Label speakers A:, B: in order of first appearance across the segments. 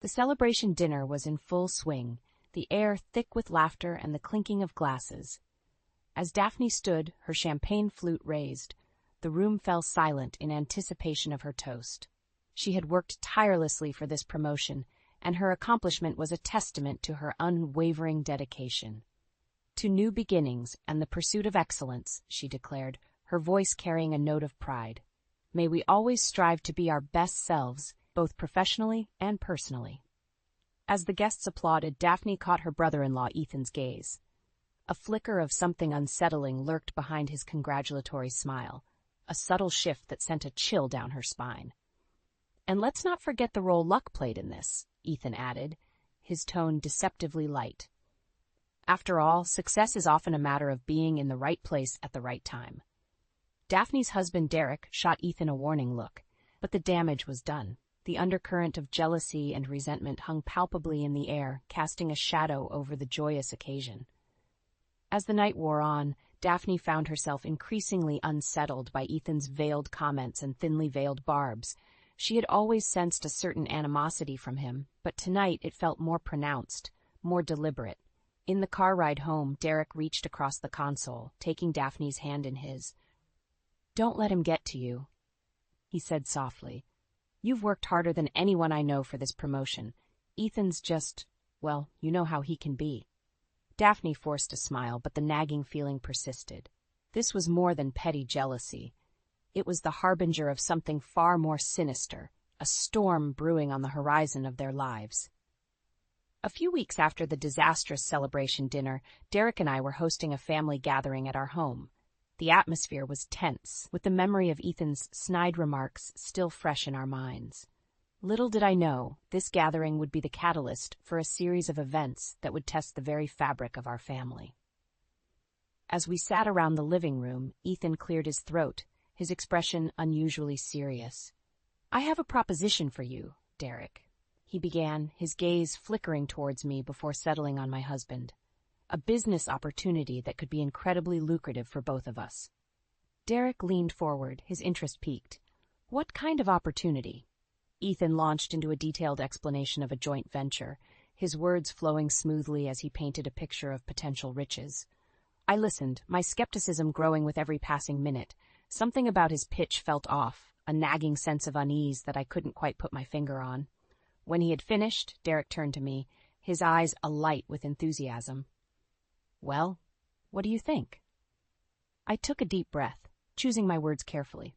A: The celebration dinner was in full swing, the air thick with laughter and the clinking of glasses. As Daphne stood, her champagne flute raised, the room fell silent in anticipation of her toast. She had worked tirelessly for this promotion, and her accomplishment was a testament to her unwavering dedication. To new beginnings and the pursuit of excellence, she declared, her voice carrying a note of pride. May we always strive to be our best selves, both professionally and personally. As the guests applauded, Daphne caught her brother-in-law Ethan's gaze. A flicker of something unsettling lurked behind his congratulatory smile, a subtle shift that sent a chill down her spine. And let's not forget the role luck played in this, Ethan added, his tone deceptively light. After all, success is often a matter of being in the right place at the right time. Daphne's husband Derek shot Ethan a warning look, but the damage was done. The undercurrent of jealousy and resentment hung palpably in the air, casting a shadow over the joyous occasion. As the night wore on, Daphne found herself increasingly unsettled by Ethan's veiled comments and thinly veiled barbs. She had always sensed a certain animosity from him, but tonight it felt more pronounced, more deliberate. In the car ride home, Derek reached across the console, taking Daphne's hand in his. "Don't let him get to you," he said softly. "You've worked harder than anyone I know for this promotion. Ethan's just, well, you know how he can be." Daphne forced a smile, but the nagging feeling persisted. This was more than petty jealousy. It was the harbinger of something far more sinister, a storm brewing on the horizon of their lives. A few weeks after the disastrous celebration dinner, Derek and I were hosting a family gathering at our home. The atmosphere was tense, with the memory of Ethan's snide remarks still fresh in our minds. Little did I know, this gathering would be the catalyst for a series of events that would test the very fabric of our family. As we sat around the living room, Ethan cleared his throat, his expression unusually serious. "I have a proposition for you, Derek," he began, his gaze flickering towards me before settling on my husband. "A business opportunity that could be incredibly lucrative for both of us." Derek leaned forward, his interest piqued. "What kind of opportunity?" Ethan launched into a detailed explanation of a joint venture, his words flowing smoothly as he painted a picture of potential riches. I listened, my skepticism growing with every passing minute. Something about his pitch felt off, a nagging sense of unease that I couldn't quite put my finger on. When he had finished, Derek turned to me, his eyes alight with enthusiasm. "Well, what do you think?" I took a deep breath, choosing my words carefully.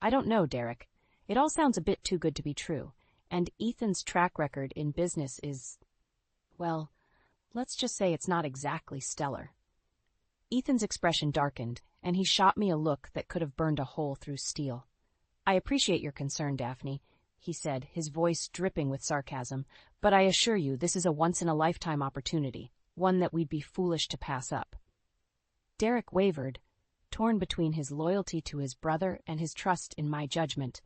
A: "I don't know, Derek. It all sounds a bit too good to be true, and Ethan's track record in business is, well, let's just say it's not exactly stellar." Ethan's expression darkened, and he shot me a look that could have burned a hole through steel. "I appreciate your concern, Daphne," he said, his voice dripping with sarcasm, "but I assure you this is a once-in-a-lifetime opportunity, one that we'd be foolish to pass up." Derek wavered, torn between his loyalty to his brother and his trust in my judgment.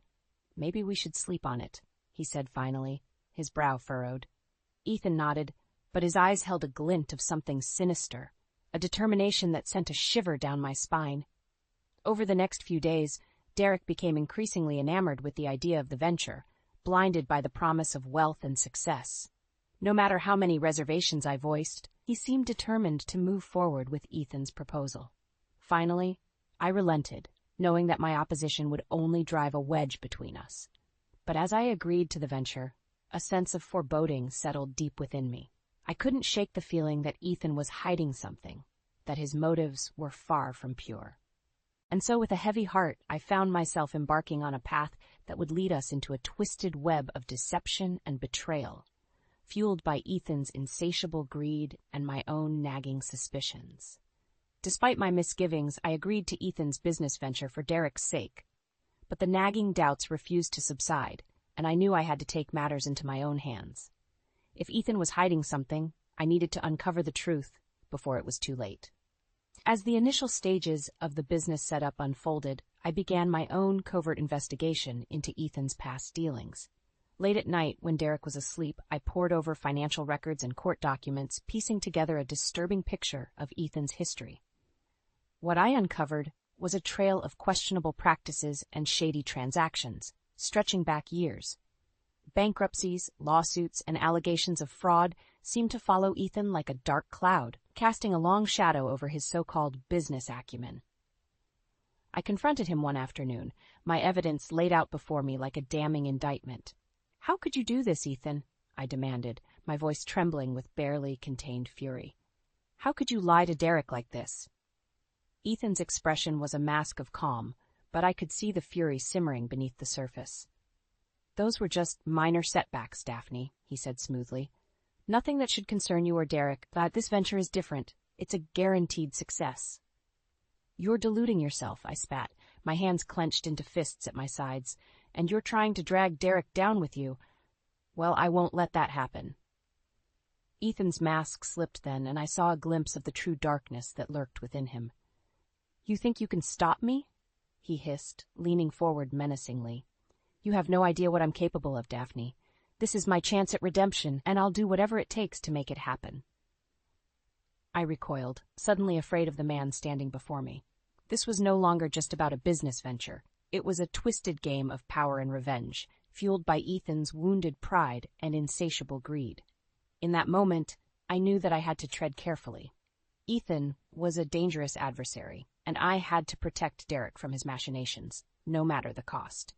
A: "Maybe we should sleep on it," he said finally, his brow furrowed. Ethan nodded, but his eyes held a glint of something sinister, a determination that sent a shiver down my spine. Over the next few days, Derek became increasingly enamored with the idea of the venture, blinded by the promise of wealth and success. No matter how many reservations I voiced, he seemed determined to move forward with Ethan's proposal. Finally, I relented, knowing that my opposition would only drive a wedge between us. But as I agreed to the venture, a sense of foreboding settled deep within me. I couldn't shake the feeling that Ethan was hiding something, that his motives were far from pure. And so with a heavy heart, I found myself embarking on a path that would lead us into a twisted web of deception and betrayal, fueled by Ethan's insatiable greed and my own nagging suspicions. Despite my misgivings, I agreed to Ethan's business venture for Derek's sake. But the nagging doubts refused to subside, and I knew I had to take matters into my own hands. If Ethan was hiding something, I needed to uncover the truth before it was too late. As the initial stages of the business setup unfolded, I began my own covert investigation into Ethan's past dealings. Late at night, when Derek was asleep, I pored over financial records and court documents, piecing together a disturbing picture of Ethan's history. What I uncovered was a trail of questionable practices and shady transactions, stretching back years. Bankruptcies, lawsuits, and allegations of fraud seemed to follow Ethan like a dark cloud, casting a long shadow over his so-called business acumen. I confronted him one afternoon, my evidence laid out before me like a damning indictment. "How could you do this, Ethan?" I demanded, my voice trembling with barely contained fury. "How could you lie to Derek like this?" Ethan's expression was a mask of calm, but I could see the fury simmering beneath the surface. "Those were just minor setbacks, Daphne," he said smoothly. "Nothing that should concern you or Derek. This venture is different. It's a guaranteed success." "You're deluding yourself," I spat, my hands clenched into fists at my sides. "And you're trying to drag Derek down with you. Well, I won't let that happen." Ethan's mask slipped then, and I saw a glimpse of the true darkness that lurked within him. "You think you can stop me?" he hissed, leaning forward menacingly. "You have no idea what I'm capable of, Daphne. This is my chance at redemption, and I'll do whatever it takes to make it happen." I recoiled, suddenly afraid of the man standing before me. This was no longer just about a business venture. It was a twisted game of power and revenge, fueled by Ethan's wounded pride and insatiable greed. In that moment, I knew that I had to tread carefully. Ethan was a dangerous adversary, and I had to protect Derek from his machinations, no matter the cost.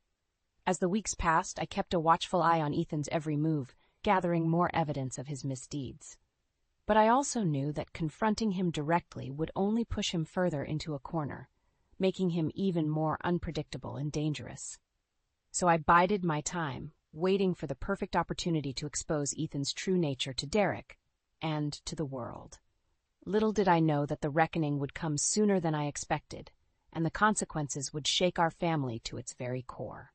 A: As the weeks passed, I kept a watchful eye on Ethan's every move, gathering more evidence of his misdeeds. But I also knew that confronting him directly would only push him further into a corner, making him even more unpredictable and dangerous. So I bided my time, waiting for the perfect opportunity to expose Ethan's true nature to Derek and to the world. Little did I know that the reckoning would come sooner than I expected, and the consequences would shake our family to its very core.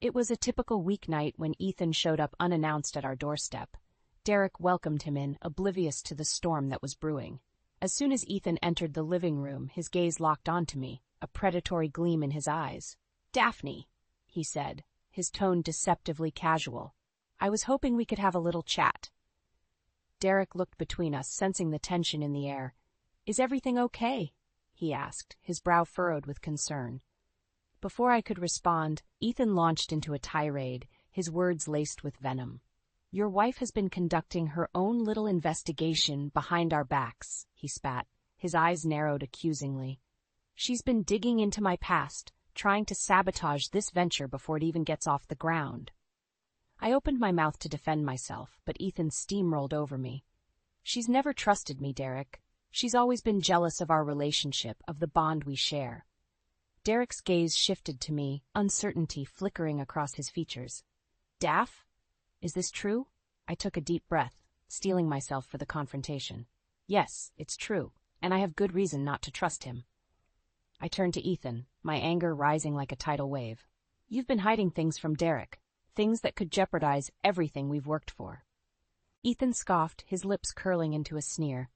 A: It was a typical weeknight when Ethan showed up unannounced at our doorstep. Derek welcomed him in, oblivious to the storm that was brewing. As soon as Ethan entered the living room, his gaze locked onto me, a predatory gleam in his eyes. "Daphne," he said, his tone deceptively casual. "I was hoping we could have a little chat." Derek looked between us, sensing the tension in the air. "Is everything okay?" he asked, his brow furrowed with concern. Before I could respond, Ethan launched into a tirade, his words laced with venom. "Your wife has been conducting her own little investigation behind our backs," he spat, his eyes narrowed accusingly. "She's been digging into my past, trying to sabotage this venture before it even gets off the ground." I opened my mouth to defend myself, but Ethan steamrolled over me. "She's never trusted me, Derek. She's always been jealous of our relationship, of the bond we share." Derek's gaze shifted to me, uncertainty flickering across his features. "Daph? Is this true?" I took a deep breath, steeling myself for the confrontation. "Yes, it's true, and I have good reason not to trust him." I turned to Ethan, my anger rising like a tidal wave. "You've been hiding things from Derek, things that could jeopardize everything we've worked for." Ethan scoffed, his lips curling into a sneer.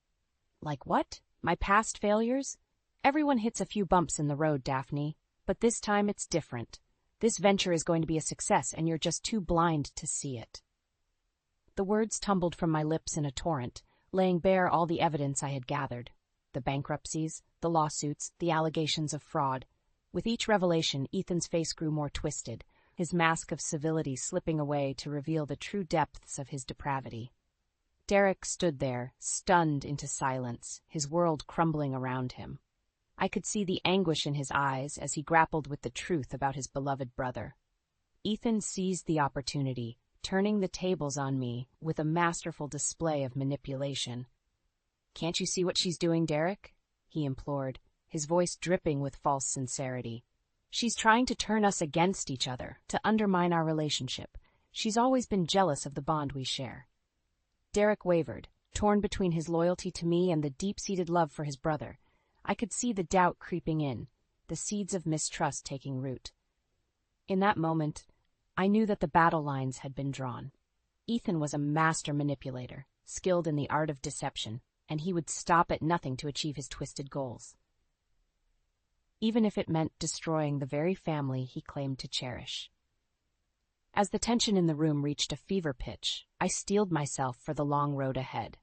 A: "Like what? My past failures? Everyone hits a few bumps in the road, Daphne, but this time it's different. This venture is going to be a success, and you're just too blind to see it." The words tumbled from my lips in a torrent, laying bare all the evidence I had gathered. The bankruptcies, the lawsuits, the allegations of fraud. With each revelation, Ethan's face grew more twisted, his mask of civility slipping away to reveal the true depths of his depravity. Derek stood there, stunned into silence, his world crumbling around him. I could see the anguish in his eyes as he grappled with the truth about his beloved brother. Ethan seized the opportunity, turning the tables on me with a masterful display of manipulation. "Can't you see what she's doing, Derek?" he implored, his voice dripping with false sincerity. "She's trying to turn us against each other, to undermine our relationship. She's always been jealous of the bond we share." Derek wavered, torn between his loyalty to me and the deep-seated love for his brother. I could see the doubt creeping in, the seeds of mistrust taking root. In that moment, I knew that the battle lines had been drawn. Ethan was a master manipulator, skilled in the art of deception, and he would stop at nothing to achieve his twisted goals, even if it meant destroying the very family he claimed to cherish. As the tension in the room reached a fever pitch, I steeled myself for the long road ahead.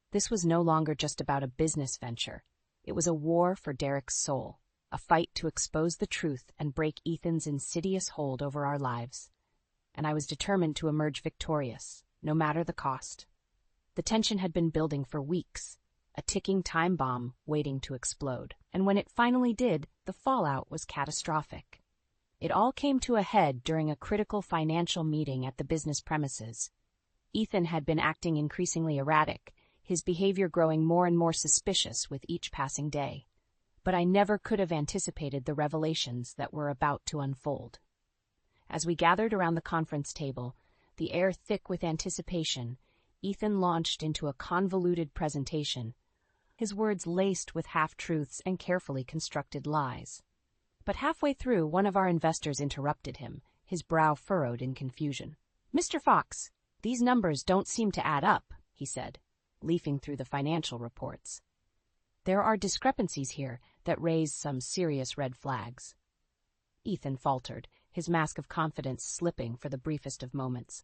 A: This was no longer just about a business venture. It was a war for Derek's soul, a fight to expose the truth and break Ethan's insidious hold over our lives. and I was determined to emerge victorious, no matter the cost. The tension had been building for weeks, a ticking time bomb waiting to explode, and when it finally did, the fallout was catastrophic. It all came to a head during a critical financial meeting at the business premises. Ethan had been acting increasingly erratic, his behavior growing more and more suspicious with each passing day. But I never could have anticipated the revelations that were about to unfold. As we gathered around the conference table, the air thick with anticipation, Ethan launched into a convoluted presentation, his words laced with half-truths and carefully constructed lies. But halfway through, one of our investors interrupted him, his brow furrowed in confusion. "Mr. Fox, these numbers don't seem to add up," he said, leafing through the financial reports. "There are discrepancies here that raise some serious red flags." Ethan faltered, his mask of confidence slipping for the briefest of moments.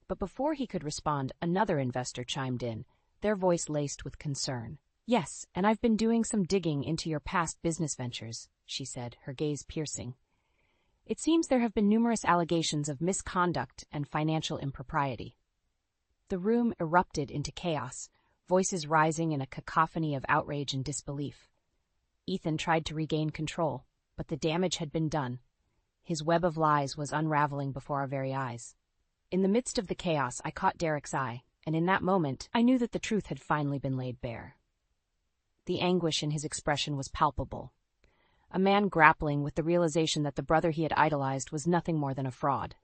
A: But before he could respond, another investor chimed in, their voice laced with concern. "Yes, and I've been doing some digging into your past business ventures," she said, her gaze piercing. "It seems there have been numerous allegations of misconduct and financial impropriety." The room erupted into chaos, voices rising in a cacophony of outrage and disbelief. Ethan tried to regain control, but the damage had been done. His web of lies was unraveling before our very eyes. In the midst of the chaos, I caught Derek's eye, and in that moment, I knew that the truth had finally been laid bare. The anguish in his expression was palpable. A man grappling with the realization that the brother he had idolized was nothing more than a fraud.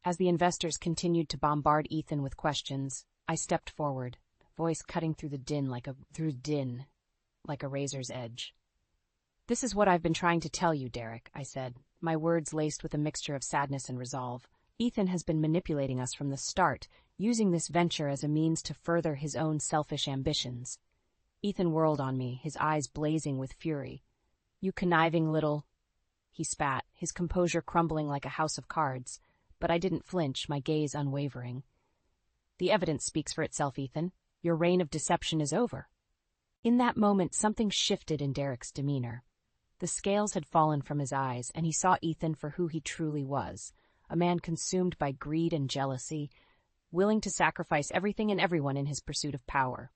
A: As the investors continued to bombard Ethan with questions, I stepped forward, voice cutting through the din like a razor's edge. "This is what I've been trying to tell you, Derek," I said, my words laced with a mixture of sadness and resolve. "Ethan has been manipulating us from the start, using this venture as a means to further his own selfish ambitions." Ethan whirled on me, his eyes blazing with fury. "You conniving little—" He spat, his composure crumbling like a house of cards, but I didn't flinch, my gaze unwavering. "The evidence speaks for itself, Ethan. Your reign of deception is over." In that moment, something shifted in Derek's demeanor. The scales had fallen from his eyes, and he saw Ethan for who he truly was, a man consumed by greed and jealousy, willing to sacrifice everything and everyone in his pursuit of power.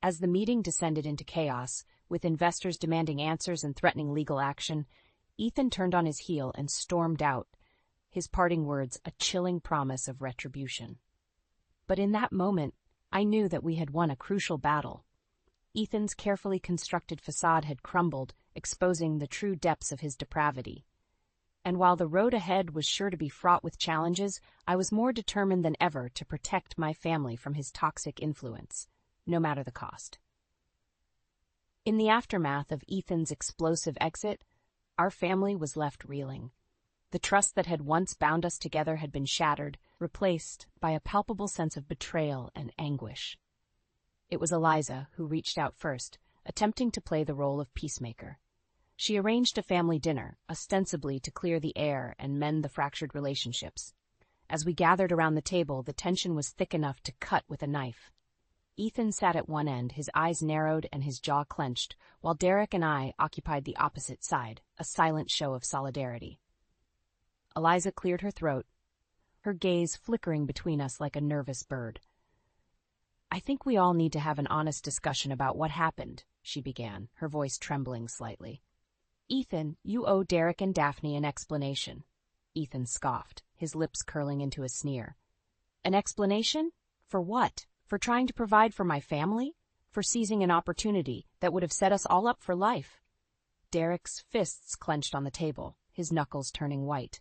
A: As the meeting descended into chaos, with investors demanding answers and threatening legal action, Ethan turned on his heel and stormed out, his parting words a chilling promise of retribution. But in that moment, I knew that we had won a crucial battle. Ethan's carefully constructed facade had crumbled, exposing the true depths of his depravity. And while the road ahead was sure to be fraught with challenges, I was more determined than ever to protect my family from his toxic influence, no matter the cost. In the aftermath of Ethan's explosive exit, our family was left reeling. The trust that had once bound us together had been shattered, replaced by a palpable sense of betrayal and anguish. It was Eliza who reached out first, attempting to play the role of peacemaker. She arranged a family dinner, ostensibly to clear the air and mend the fractured relationships. As we gathered around the table, the tension was thick enough to cut with a knife. Ethan sat at one end, his eyes narrowed and his jaw clenched, while Derek and I occupied the opposite side, a silent show of solidarity. Eliza cleared her throat, her gaze flickering between us like a nervous bird. "I think we all need to have an honest discussion about what happened," she began, her voice trembling slightly. "Ethan, you owe Derek and Daphne an explanation." Ethan scoffed, his lips curling into a sneer. "An explanation? For what? For trying to provide for my family? For seizing an opportunity that would have set us all up for life?" Derek's fists clenched on the table, his knuckles turning white.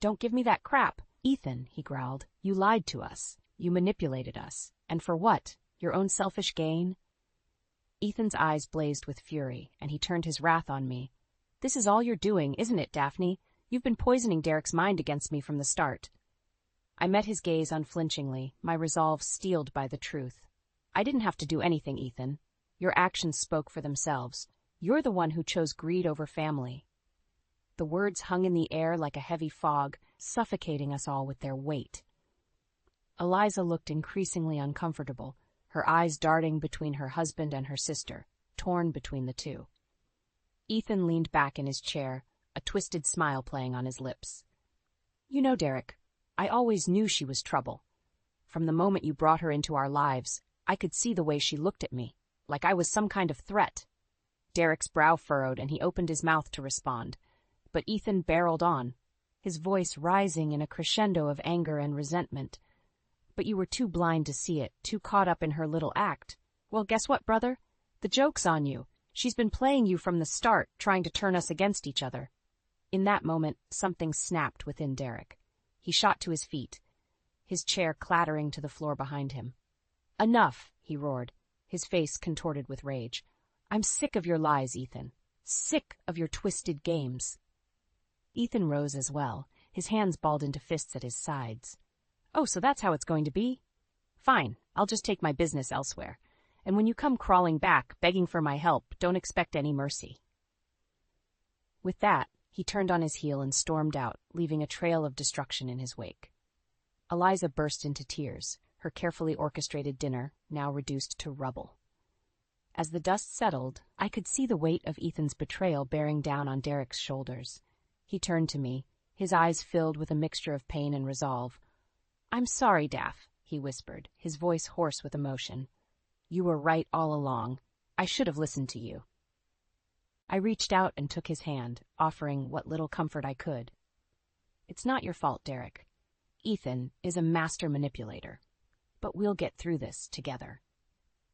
A: "Don't give me that crap." "Ethan," he growled, "you lied to us. You manipulated us. And for what? Your own selfish gain?" Ethan's eyes blazed with fury, and he turned his wrath on me. "This is all you're doing, isn't it, Daphne? You've been poisoning Derek's mind against me from the start." I met his gaze unflinchingly, my resolve steeled by the truth. "I didn't have to do anything, Ethan. Your actions spoke for themselves. You're the one who chose greed over family." The words hung in the air like a heavy fog, suffocating us all with their weight. Eliza looked increasingly uncomfortable, her eyes darting between her husband and her sister, torn between the two. Ethan leaned back in his chair, a twisted smile playing on his lips. You know, Derek, I always knew she was trouble. From the moment you brought her into our lives, I could see the way she looked at me, like I was some kind of threat. Derek's brow furrowed and he opened his mouth to respond, but Ethan barreled on, his voice rising in a crescendo of anger and resentment. But you were too blind to see it, too caught up in her little act. Well, guess what, brother? The joke's on you. She's been playing you from the start, trying to turn us against each other. In that moment, something snapped within Derek. He shot to his feet, his chair clattering to the floor behind him. Enough, he roared, his face contorted with rage. I'm sick of your lies, Ethan. Sick of your twisted games. Ethan rose as well, his hands balled into fists at his sides. Oh, so that's how it's going to be? Fine, I'll just take my business elsewhere. And when you come crawling back, begging for my help, don't expect any mercy. With that, he turned on his heel and stormed out, leaving a trail of destruction in his wake. Eliza burst into tears, her carefully orchestrated dinner now reduced to rubble. As the dust settled, I could see the weight of Ethan's betrayal bearing down on Derek's shoulders. He turned to me, his eyes filled with a mixture of pain and resolve. I'm sorry, Daff, he whispered, his voice hoarse with emotion. You were right all along. I should have listened to you. I reached out and took his hand, offering what little comfort I could. It's not your fault, Derek. Ethan is a master manipulator. But we'll get through this together.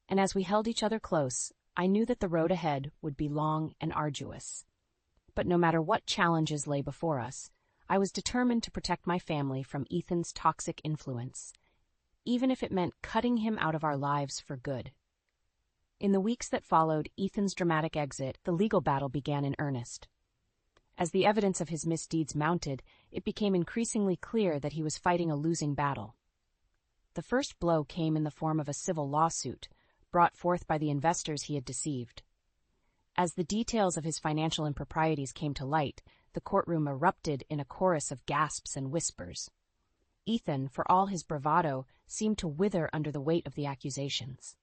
A: And as we held each other close, I knew that the road ahead would be long and arduous. But no matter what challenges lay before us, I was determined to protect my family from Ethan's toxic influence, even if it meant cutting him out of our lives for good. In the weeks that followed Ethan's dramatic exit, the legal battle began in earnest. As the evidence of his misdeeds mounted, it became increasingly clear that he was fighting a losing battle. The first blow came in the form of a civil lawsuit, brought forth by the investors he had deceived. As the details of his financial improprieties came to light, the courtroom erupted in a chorus of gasps and whispers. Ethan, for all his bravado, seemed to wither under the weight of the accusations.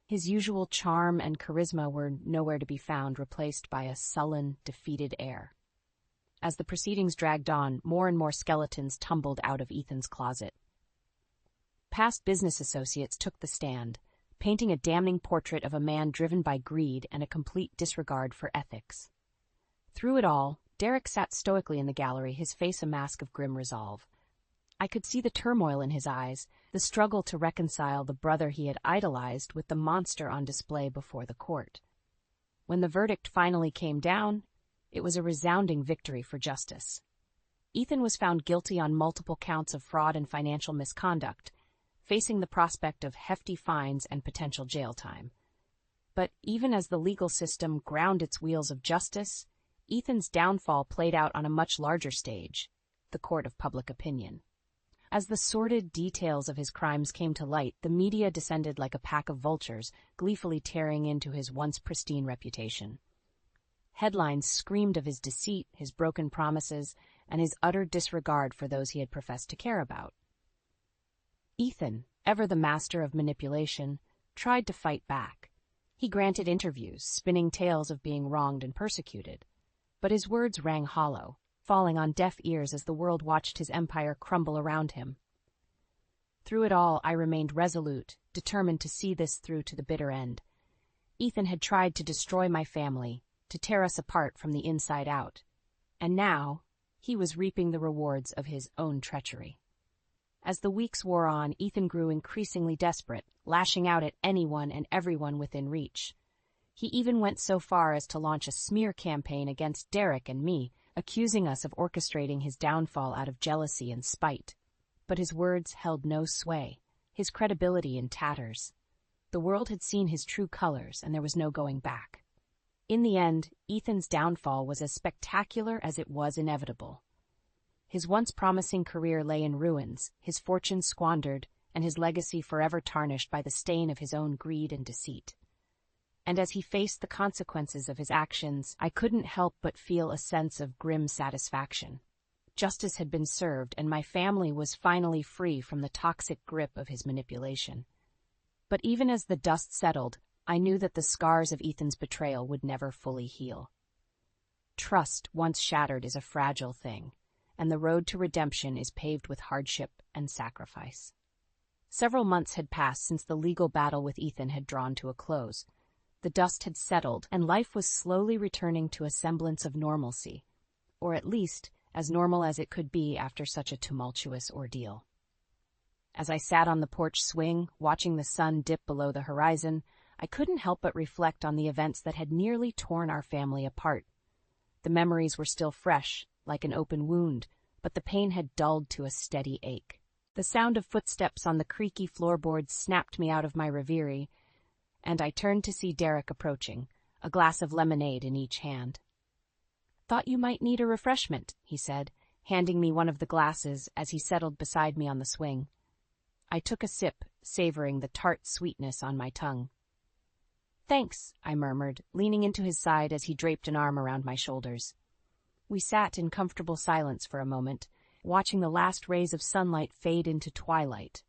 A: His usual charm and charisma were nowhere to be found, replaced by a sullen, defeated air. As the proceedings dragged on, more and more skeletons tumbled out of Ethan's closet. Past business associates took the stand, painting a damning portrait of a man driven by greed and a complete disregard for ethics. Through it all, Derek sat stoically in the gallery, his face a mask of grim resolve. I could see the turmoil in his eyes, the struggle to reconcile the brother he had idolized with the monster on display before the court. When the verdict finally came down, it was a resounding victory for justice. Ethan was found guilty on multiple counts of fraud and financial misconduct, facing the prospect of hefty fines and potential jail time. But even as the legal system ground its wheels of justice, Ethan's downfall played out on a much larger stage, the court of public opinion. As the sordid details of his crimes came to light, the media descended like a pack of vultures, gleefully tearing into his once pristine reputation. Headlines screamed of his deceit, his broken promises, and his utter disregard for those he had professed to care about. Ethan, ever the master of manipulation, tried to fight back. He granted interviews, spinning tales of being wronged and persecuted. But his words rang hollow, falling on deaf ears as the world watched his empire crumble around him. Through it all, I remained resolute, determined to see this through to the bitter end. Ethan had tried to destroy my family, to tear us apart from the inside out. And now, he was reaping the rewards of his own treachery. As the weeks wore on, Ethan grew increasingly desperate, lashing out at anyone and everyone within reach. He even went so far as to launch a smear campaign against Derek and me, accusing us of orchestrating his downfall out of jealousy and spite. But his words held no sway, his credibility in tatters. The world had seen his true colors, and there was no going back. In the end, Ethan's downfall was as spectacular as it was inevitable. His once promising career lay in ruins, his fortune squandered, and his legacy forever tarnished by the stain of his own greed and deceit. And as he faced the consequences of his actions, I couldn't help but feel a sense of grim satisfaction. Justice had been served, and my family was finally free from the toxic grip of his manipulation. But even as the dust settled, I knew that the scars of Ethan's betrayal would never fully heal. Trust, once shattered, is a fragile thing, and the road to redemption is paved with hardship and sacrifice. Several months had passed since the legal battle with Ethan had drawn to a close. The dust had settled, and life was slowly returning to a semblance of normalcy, or at least as normal as it could be after such a tumultuous ordeal. As I sat on the porch swing, watching the sun dip below the horizon, I couldn't help but reflect on the events that had nearly torn our family apart. The memories were still fresh, like an open wound, but the pain had dulled to a steady ache. The sound of footsteps on the creaky floorboards snapped me out of my reverie, and I turned to see Derek approaching, a glass of lemonade in each hand. "Thought you might need a refreshment," he said, handing me one of the glasses as he settled beside me on the swing. I took a sip, savoring the tart sweetness on my tongue. "Thanks," I murmured, leaning into his side as he draped an arm around my shoulders. We sat in comfortable silence for a moment, watching the last rays of sunlight fade into twilight.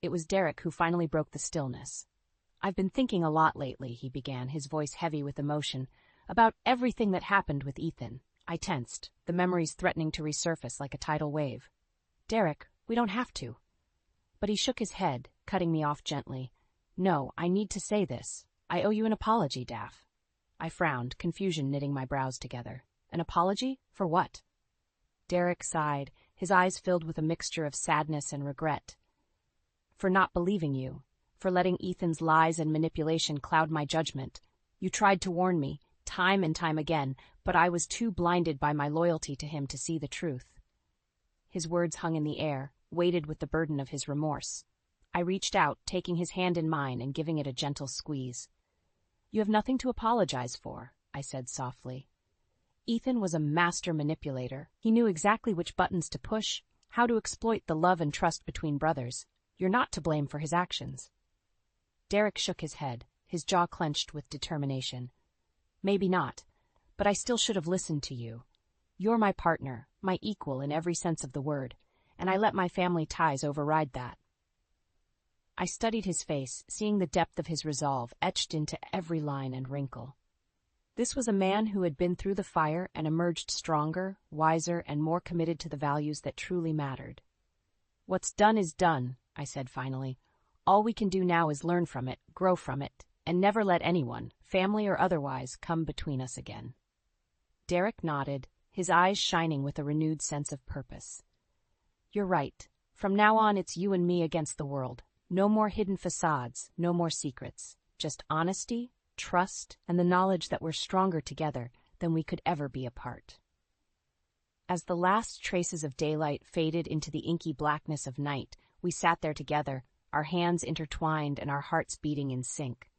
A: It was Derek who finally broke the stillness. "I've been thinking a lot lately," he began, his voice heavy with emotion, "about everything that happened with Ethan." I tensed, the memories threatening to resurface like a tidal wave. "Derek, we don't have to." But he shook his head, cutting me off gently. "No, I need to say this. I owe you an apology, Daff." I frowned, confusion knitting my brows together. "An apology? For what?" Derek sighed, his eyes filled with a mixture of sadness and regret. "For not believing you, for letting Ethan's lies and manipulation cloud my judgment. You tried to warn me, time and time again, but I was too blinded by my loyalty to him to see the truth." His words hung in the air, weighted with the burden of his remorse. I reached out, taking his hand in mine and giving it a gentle squeeze. "You have nothing to apologize for," I said softly. "Ethan was a master manipulator. He knew exactly which buttons to push, how to exploit the love and trust between brothers. You're not to blame for his actions." Derek shook his head, his jaw clenched with determination. "Maybe not, but I still should have listened to you. You're my partner, my equal in every sense of the word, and I let my family ties override that." I studied his face, seeing the depth of his resolve etched into every line and wrinkle. This was a man who had been through the fire and emerged stronger, wiser, and more committed to the values that truly mattered. "What's done is done," I said finally. "All we can do now is learn from it, grow from it, and never let anyone, family or otherwise, come between us again." Derek nodded, his eyes shining with a renewed sense of purpose. "You're right. From now on, it's you and me against the world. No more hidden facades, no more secrets. Just honesty, trust, and the knowledge that we're stronger together than we could ever be apart." As the last traces of daylight faded into the inky blackness of night, we sat there together, our hands intertwined and our hearts beating in sync.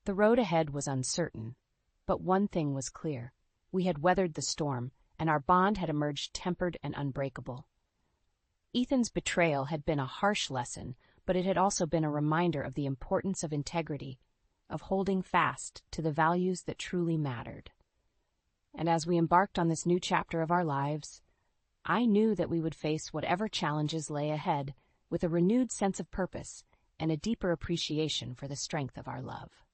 A: The road ahead was uncertain, but one thing was clear. We had weathered the storm, and our bond had emerged tempered and unbreakable. Ethan's betrayal had been a harsh lesson, but it had also been a reminder of the importance of integrity, of holding fast to the values that truly mattered. And as we embarked on this new chapter of our lives, I knew that we would face whatever challenges lay ahead with a renewed sense of purpose and a deeper appreciation for the strength of our love.